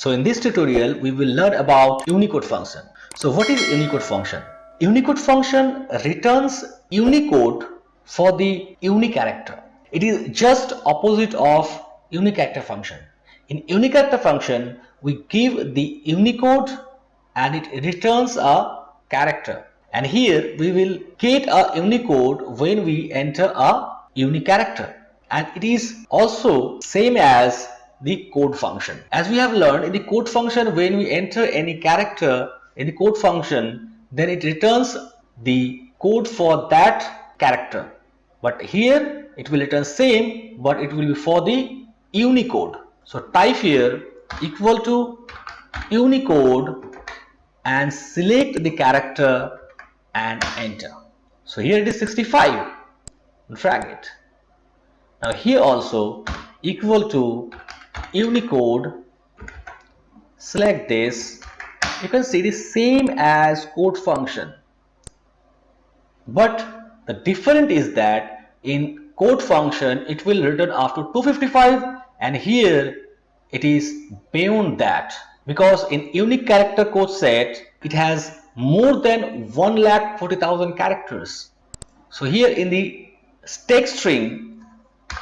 So in this tutorial, we will learn about UNICODE function. So what is UNICODE function? UNICODE function returns UNICODE for the UNICharacter. It is just opposite of UNICharacter function. In UNICharacter function, we give the UNICODE and it returns a character. And here we will get a UNICODE when we enter a UNICharacter. And it is also same as the code function. As we have learned in the code function, when we enter any character in the code function, then it returns the code for that character. But here it will return same, but it will be for the UNICODE. So type here equal to UNICODE and select the character and enter. So here it is 65. Drag it. Now here also equal to UNICODE, select this. You can see it is same as code function, but the difference is that in code function it will return after 255 and here it is beyond that, because in unique character code set it has more than 1,40,000 characters. So here in the text string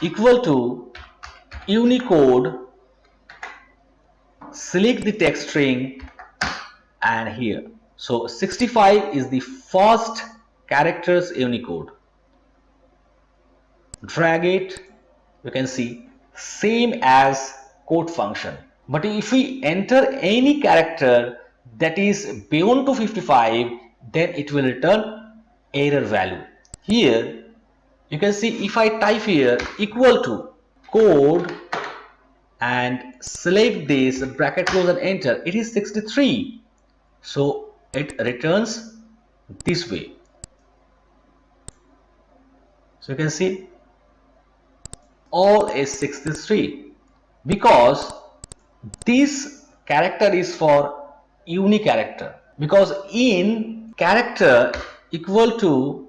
equal to UNICODE, select the text string and here. So 65 is the first characters UNICODE. Drag it. You can see same as code function. But if we enter any character that is beyond 255, then it will return error value. Here you can see if I type here equal to code and select this bracket close and enter, it is 63. So it returns this way. So you can see all is 63 because this character is for UNICharacter, because in character equal to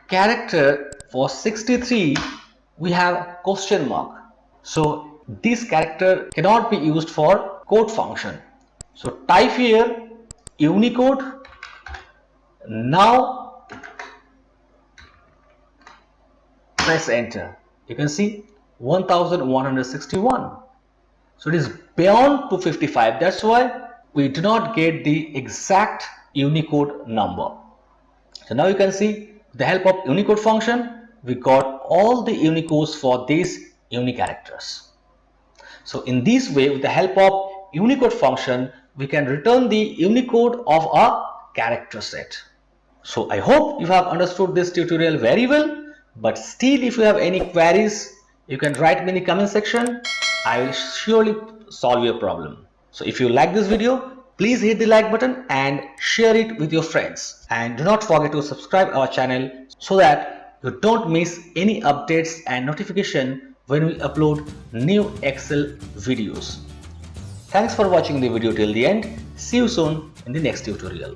character for 63 we have question mark. So this character cannot be used for code function. So type here UNICODE. Now press enter. You can see 1161. So it is beyond 255. That's why we do not get the exact UNICODE number. So now you can see with the help of UNICODE function, we got all the UNICODEs for these UNICharacters. So in this way, with the help of UNICODE function, we can return the UNICODE of a character set. So I hope you have understood this tutorial very well. But still, if you have any queries, you can write me in the comment section. I will surely solve your problem. So if you like this video, please hit the like button and share it with your friends. And do not forget to subscribe our channel so that you don't miss any updates and notification when we upload new Excel videos. Thanks for watching the video till the end. See you soon in the next tutorial.